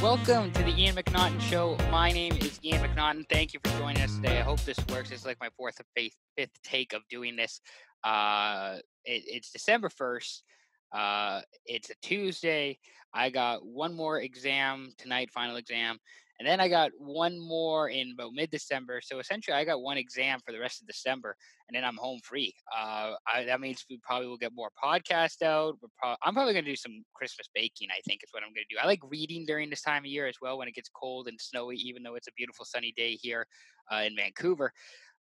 Welcome to the Ian McNaughton Show. My name is Ian McNaughton. Thank you for joining us today. I hope this works. It's like my fourth or fifth take of doing this. It's December 1st. It's a Tuesday. I got one more exam tonight, final exam. And then I got one more in about mid-December. So essentially, I got one exam for the rest of December, and then I'm home free. That means we probably will get more podcasts out. I'm probably going to do some Christmas baking, I think is what I'm going to do. I like reading during this time of year as well when it gets cold and snowy, even though it's a beautiful sunny day here in Vancouver.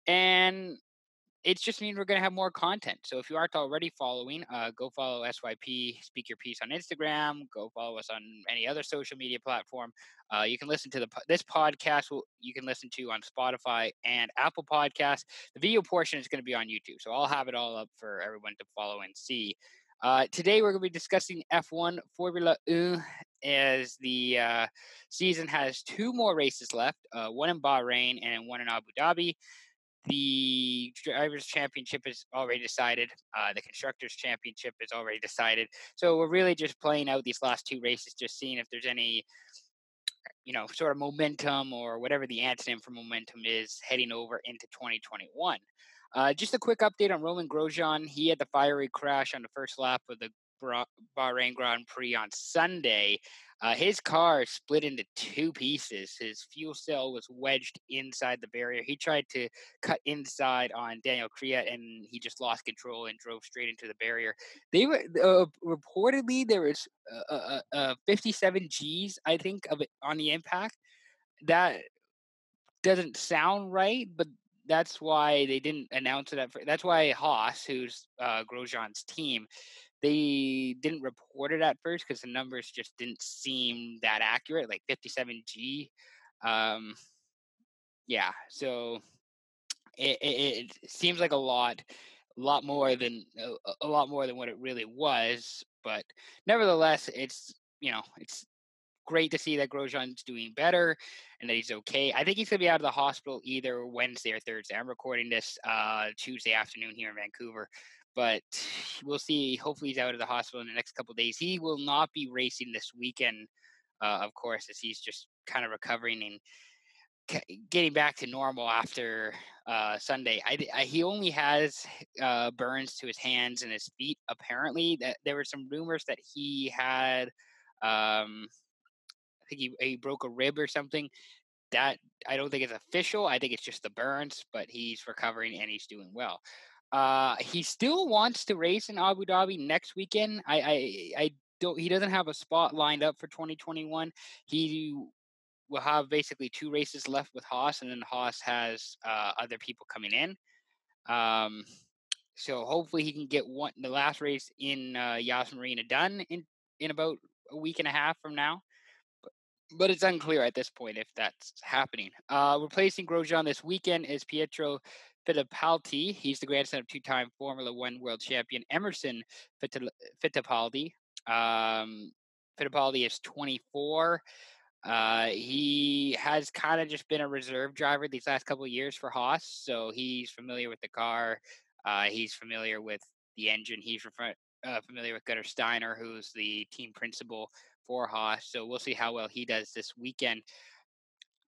And it just means we're going to have more content. So if you aren't already following, go follow SYP Speak Your Piece on Instagram. Go follow us on any other social media platform. You can listen to this podcast. You can listen to on Spotify and Apple Podcasts. The video portion is going to be on YouTube, so I'll have it all up for everyone to follow and see. Today we're going to be discussing F1 Formula 1 as the season has two more races left, one in Bahrain and one in Abu Dhabi. The Drivers' Championship is already decided. The Constructors' Championship is already decided. So we're really just playing out these last two races, just seeing if there's any, sort of momentum or whatever the antonym for momentum is heading over into 2021. Just a quick update on Romain Grosjean. He had the fiery crash on the first lap of the Bahrain Grand Prix on Sunday. His car split into two pieces. His fuel cell was wedged inside the barrier. He tried to cut inside on Daniel Kvyat, and he just lost control and drove straight into the barrier. They were reportedly there was 57 Gs, I think, of it on the impact. That doesn't sound right, but that's why they didn't announce it. That's why Haas, who's Grosjean's team, they didn't report it at first because the numbers just didn't seem that accurate, like 57 G. Yeah, so it seems like a lot more than what it really was. But nevertheless, it's great to see that Grosjean's doing better and that he's okay. I think he's going to be out of the hospital either Wednesday or Thursday. I'm recording this Tuesday afternoon here in Vancouver, but we'll see. Hopefully he's out of the hospital in the next couple of days. He will not be racing this weekend, of course, as he's just kind of recovering and getting back to normal after Sunday. He only has burns to his hands and his feet. Apparently, that there were some rumors that he had. I think he broke a rib or something. That I don't think it's official. I think it's just the burns, but he's recovering and he's doing well. He still wants to race in Abu Dhabi next weekend. I don't. He doesn't have a spot lined up for 2021. He will have basically two races left with Haas, and then Haas has other people coming in. So hopefully he can get the last race in Yas Marina done in about a week and a half from now. But it's unclear at this point if that's happening. Replacing Grosjean this weekend is Pietro Fittipaldi. He's the grandson of two-time Formula One world champion Emerson Fittipaldi. Fittipaldi is 24. He has kind of just been a reserve driver these last couple of years for Haas, so he's familiar with the car. He's familiar with the engine. He's familiar with Gunnar Steiner, who's the team principal for Haas. So we'll see how well he does this weekend.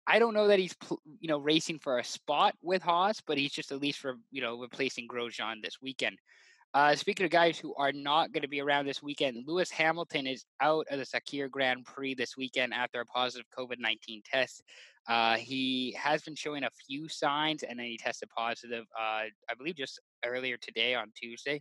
I don't know that he's racing for a spot with Haas, but he's just at least replacing Grosjean this weekend. Speaking of guys who are not going to be around this weekend, Lewis Hamilton is out of the Sakir Grand Prix this weekend after a positive COVID-19 test. He has been showing a few signs, and then he tested positive, I believe, just earlier today on Tuesday.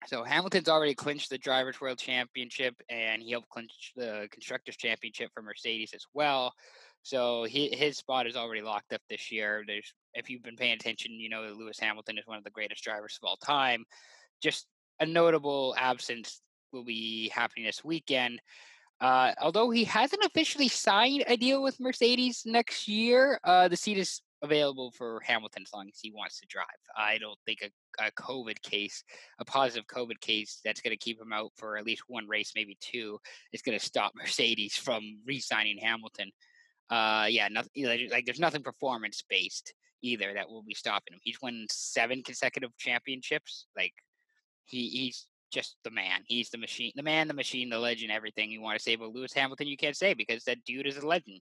So Hamilton's already clinched the Drivers' World Championship, and he helped clinch the Constructors' Championship for Mercedes as well. So his spot is already locked up this year. If you've been paying attention, you know that Lewis Hamilton is one of the greatest drivers of all time. Just a notable absence will be happening this weekend. Although he hasn't officially signed a deal with Mercedes next year, the seat is available for Hamilton as long as he wants to drive. I don't think a positive COVID case that's going to keep him out for at least one race, maybe two, is going to stop Mercedes from re-signing Hamilton. There's nothing performance-based either that will be stopping him. He's won 7 consecutive championships. Like he's just the man. He's the machine, the man, the machine, the legend, everything you want to say about Lewis Hamilton, you can't say because that dude is a legend.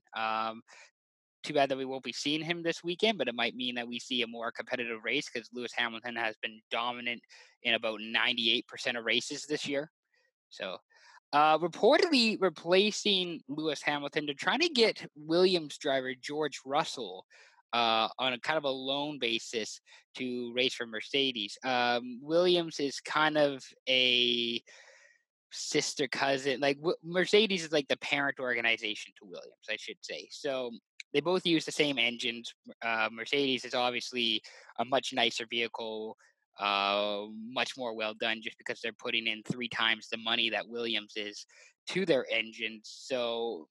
Too bad that we won't be seeing him this weekend, but it might mean that we see a more competitive race because Lewis Hamilton has been dominant in about 98% of races this year. So, reportedly replacing Lewis Hamilton, they're trying to get Williams driver George Russell on a kind of a loan basis to race for Mercedes. Williams is kind of a sister cousin. Like Mercedes is like the parent organization to Williams, I should say. So they both use the same engines. Mercedes is obviously a much nicer vehicle, much more well done, just because they're putting in 3 times the money that Williams is to their engines. So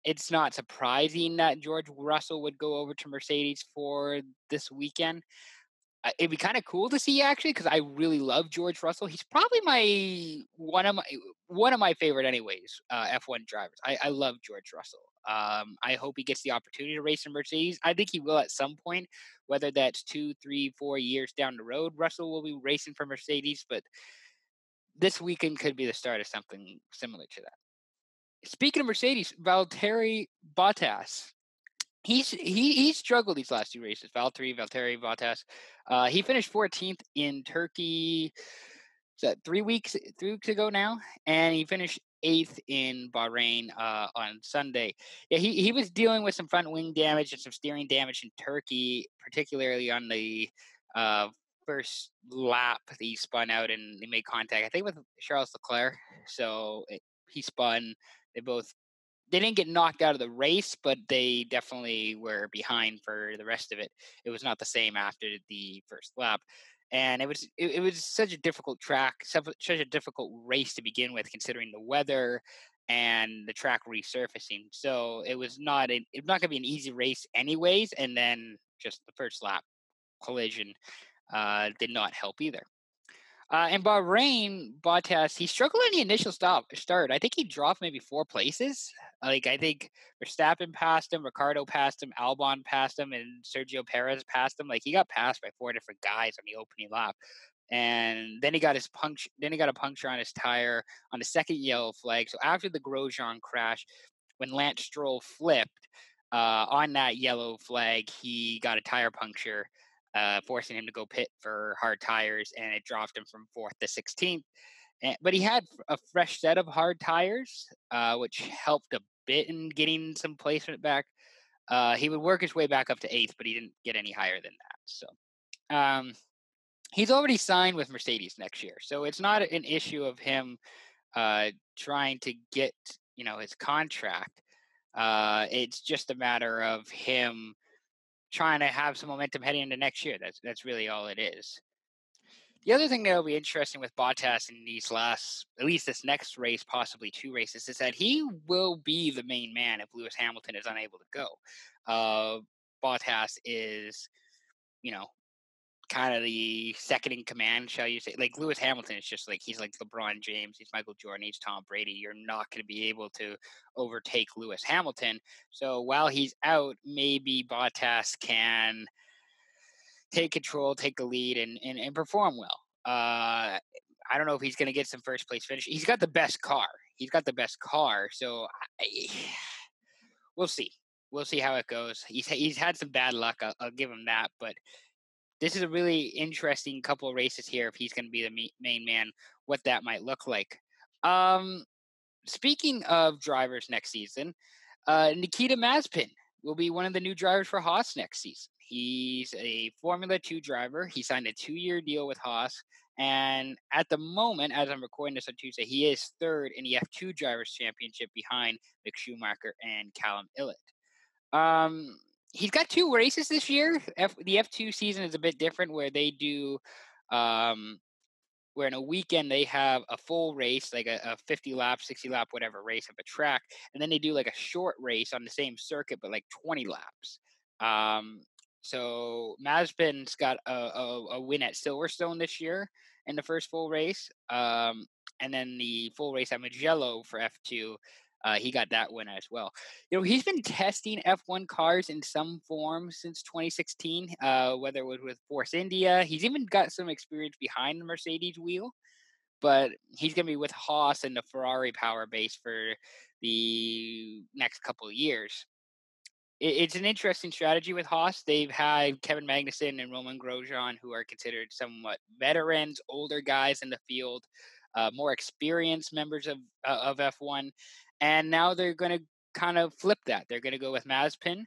it's not surprising that George Russell would go over to Mercedes for this weekend. It'd be kind of cool to see actually, because I really love George Russell. He's probably one of my favorite, anyways. F1 drivers. I love George Russell. I hope he gets the opportunity to race in Mercedes. I think he will at some point, whether that's 2, 3, 4 years down the road. Russell will be racing for Mercedes, but this weekend could be the start of something similar to that. Speaking of Mercedes, Valtteri Bottas. He struggled these last 2 races. Valtteri Bottas. He finished 14th in Turkey. Is that 3 weeks ago now? And he finished 8th in Bahrain on Sunday. Yeah, he was dealing with some front wing damage and some steering damage in Turkey, particularly on the first lap. He spun out and they made contact, I think, with Charles Leclerc. So he spun. They didn't get knocked out of the race, but they definitely were behind for the rest of it. It was not the same after the first lap. And it was such a difficult track, such a difficult race to begin with, considering the weather and the track resurfacing. So it was not going to be an easy race anyways. And then just the first lap collision did not help either. In Bahrain, Bottas, he struggled in the initial start. I think he dropped maybe 4 places. I think Verstappen passed him, Ricardo passed him, Albon passed him, and Sergio Perez passed him. Like, he got passed by 4 different guys on the opening lap. And then he got a puncture on his tire on the second yellow flag. So after the Grosjean crash, when Lance Stroll flipped on that yellow flag, he got a tire puncture, forcing him to go pit for hard tires, and it dropped him from 4th to 16th. But he had a fresh set of hard tires, which helped a bit in getting some placement back. He would work his way back up to 8th, but he didn't get any higher than that. So he's already signed with Mercedes next year, so it's not an issue of him trying to get his contract. It's just a matter of him trying to have some momentum heading into next year. That's really all it is. The other thing that'll be interesting with Bottas in at least this next race, possibly 2 races, is that he will be the main man if Lewis Hamilton is unable to go. Bottas is, kind of the second in command, shall you say. Like, Lewis Hamilton is just like, he's like LeBron James, he's Michael Jordan, he's Tom Brady. You're not going to be able to overtake Lewis Hamilton. So while he's out, maybe Bottas can take control, take the lead, and perform well. I don't know if he's going to get some first place finish. He's got the best car. So we'll see. We'll see how it goes. He's had some bad luck. I'll give him that, but this is a really interesting couple of races here. If he's going to be the main man, what that might look like. Speaking of drivers next season, Nikita Mazepin will be one of the new drivers for Haas next season. He's a Formula 2 driver. He signed a 2-year deal with Haas. And at the moment, as I'm recording this on Tuesday, he is 3rd in the F2 Drivers' Championship behind Mick Schumacher and Callum Ilott. He's got 2 races this year. The F2 season is a bit different, where they do where in a weekend they have a full race, like a 50 lap, 60 lap, whatever race of a track. And then they do like a short race on the same circuit, but like 20 laps. So Mazepin's got a win at Silverstone this year in the first full race. And then the full race at Mugello for F2, he got that win as well. He's been testing F1 cars in some form since 2016, whether it was with Force India. He's even got some experience behind the Mercedes wheel. but he's going to be with Haas and the Ferrari power base for the next couple of years. It's an interesting strategy with Haas. They've had Kevin Magnussen and Romain Grosjean, who are considered somewhat veterans, older guys in the field, more experienced members of F1, and now they're going to kind of flip that. They're going to go with Mazepin,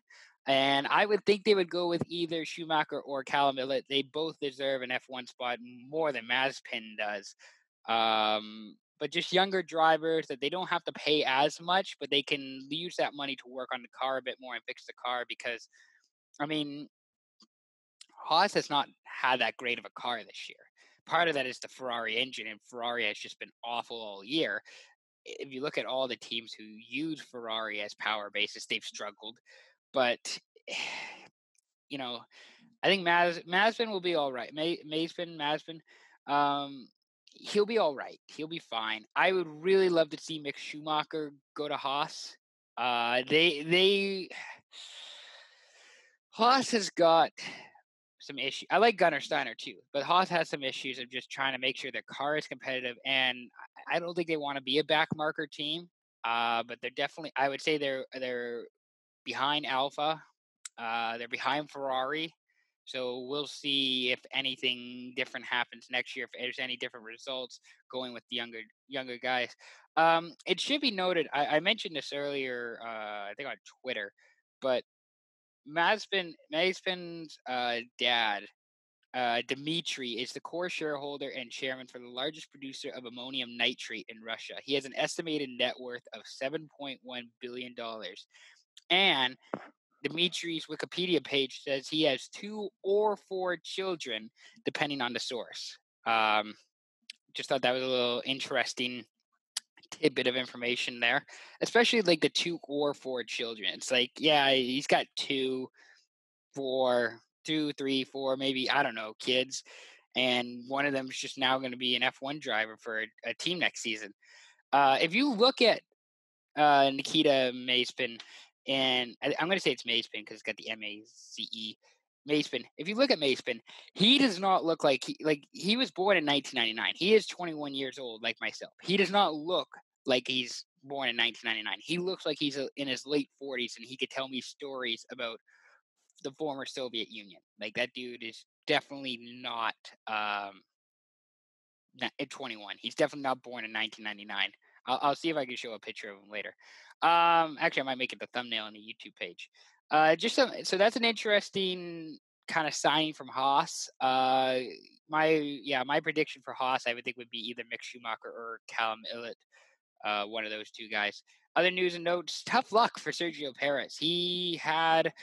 and I would think they would go with either Schumacher or Callum Ilott. They both deserve an F1 spot more than Mazepin does. But just younger drivers that they don't have to pay as much, but they can use that money to work on the car a bit more and fix the car because, I mean, Haas has not had that great of a car this year. Part of that is the Ferrari engine, and Ferrari has just been awful all year. If you look at all the teams who use Ferrari as power bases, they've struggled. But, you know, I think Mazepin will be all right. Mazepin, he'll be all right. He'll be fine. I would really love to see Mick Schumacher go to Haas. Haas has got some issues. I like Gunnar Steiner too, but Haas has some issues of just trying to make sure their car is competitive. And I don't think they want to be a back marker team. But they're definitely. I would say they're behind Alpha. They're behind Ferrari. So we'll see if anything different happens next year, if there's any different results going with the younger guys. It should be noted, I mentioned this earlier, I think on Twitter, but Mazepin's dad, Dmitry, is the core shareholder and chairman for the largest producer of ammonium nitrate in Russia. He has an estimated net worth of $7.1 billion. And Dimitri's Wikipedia page says he has 2 or 4 children, depending on the source. Just thought that was a little interesting tidbit of information there, especially like the 2 or 4 children. It's like, yeah, he's got 2, 3, 4, maybe, I don't know, kids. And one of them is just now going to be an F1 driver for a team next season. If you look at Nikita Mazepin, and I'm going to say it's Mazepin because it's got the M-A-Z-E. Mazepin. If you look at Mazepin, he does not look like he was born in 1999. He is 21 years old, like myself. He does not look like he's born in 1999. He looks like he's in his late 40s, and he could tell me stories about the former Soviet Union. Like, that dude is definitely not 21. He's definitely not born in 1999. I'll see if I can show a picture of him later. Actually, I might make it the thumbnail on the YouTube page. So that's an interesting kind of signing from Haas. My prediction for Haas, I would think, would be either Mick Schumacher or Callum Ilott, one of those two guys. Other news and notes: tough luck for Sergio Perez. He had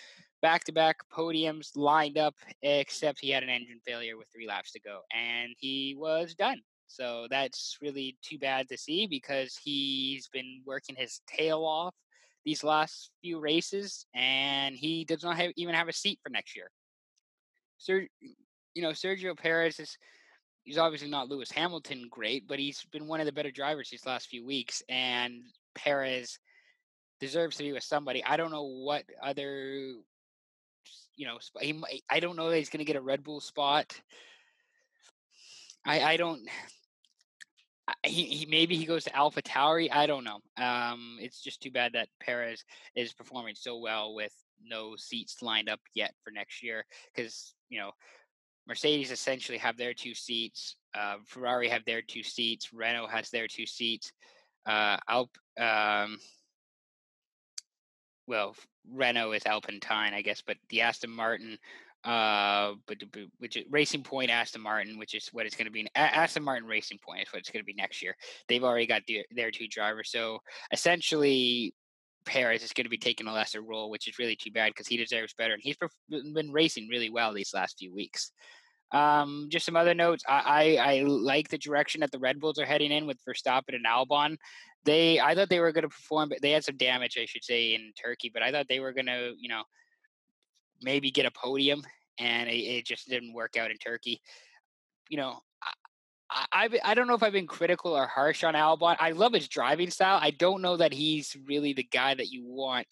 back-to-back podiums lined up, except he had an engine failure with 3 laps to go, and he was done. So that's really too bad to see because he's been working his tail off these last few races, and he does not even have a seat for next year. Sergio Perez he's obviously not Lewis Hamilton great, but he's been one of the better drivers these last few weeks, and Perez deserves to be with somebody. I don't know what other, I don't know that he's going to get a Red Bull spot. I don't. He maybe he goes to AlphaTauri. I don't know. It's just too bad that Perez is performing so well with no seats lined up yet for next year, because Mercedes essentially have their 2 seats. Ferrari have their 2 seats. Renault has their 2 seats. Renault is Alpine, I guess, but the Aston Martin, which is Racing Point Aston Martin, which is what it's going to be. Aston Martin Racing Point is what it's going to be next year. They've already got their 2 drivers, so essentially Perez is going to be taking a lesser role, which is really too bad because he deserves better, and he's been racing really well these last few weeks. Just some other notes. I like the direction that the Red Bulls are heading in with Verstappen and Albon. I thought they were going to perform, but they had some damage, I should say, in Turkey. But I thought they were going to, maybe get a podium, and it just didn't work out in Turkey. I don't know if I've been critical or harsh on Albon. I love his driving style. I don't know that he's really the guy that you want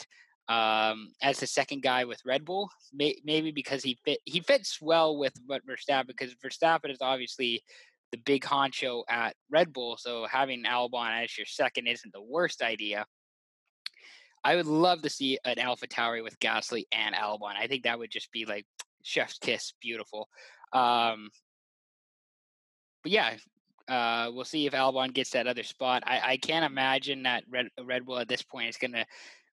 as the second guy with Red Bull. Maybe because he fits well with Verstappen, because Verstappen is obviously the big honcho at Red Bull. So having Albon as your second isn't the worst idea. I would love to see an AlphaTauri with Gasly and Albon. I think that would just be like chef's kiss, beautiful. But yeah, we'll see if Albon gets that other spot. I can't imagine that Red Bull at this point is going to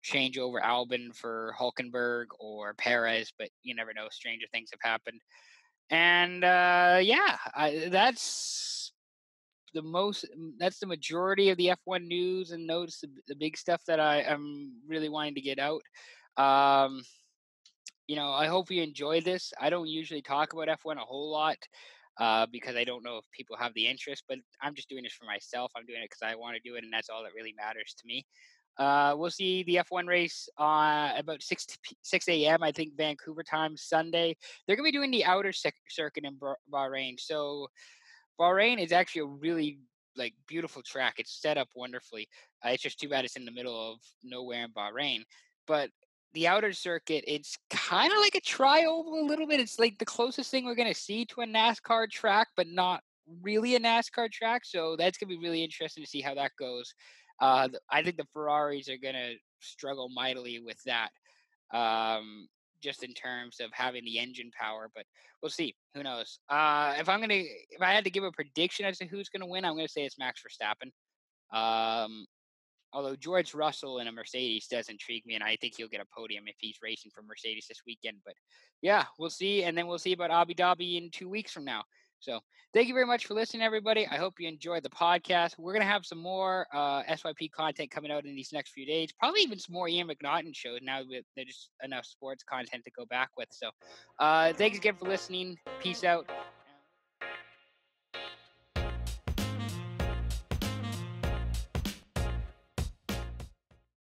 change over Albon for Hulkenberg or Perez, but you never know. Stranger things have happened. And that's the majority of the F1 news and notes, the big stuff that I am really wanting to get out. I hope you enjoy this. I don't usually talk about F1 a whole lot because I don't know if people have the interest, but I'm just doing this for myself. I'm doing it because I want to do it, and that's all that really matters to me. We'll see the F1 race about 6 a.m., I think, Vancouver time, Sunday. They're going to be doing the outer circuit in Bahrain. So Bahrain is actually a really beautiful track. It's set up wonderfully. It's just too bad it's in the middle of nowhere in Bahrain. But the outer circuit, it's kind of like a trioval a little bit. It's like the closest thing we're going to see to a NASCAR track, but not really a NASCAR track. So that's going to be really interesting to see how that goes. I think the Ferraris are going to struggle mightily with that. Just in terms of having the engine power, but we'll see. Who knows? If I had to give a prediction as to who's gonna win, I'm gonna say it's Max Verstappen. Although George Russell in a Mercedes does intrigue me, and I think he'll get a podium if he's racing for Mercedes this weekend. But yeah, we'll see, and then we'll see about Abu Dhabi in 2 weeks from now. So thank you very much for listening, everybody. I hope you enjoyed the podcast. We're going to have some more SYP content coming out in these next few days, probably even some more Ian McNaughton shows now that there's enough sports content to go back with. So thanks again for listening. Peace out.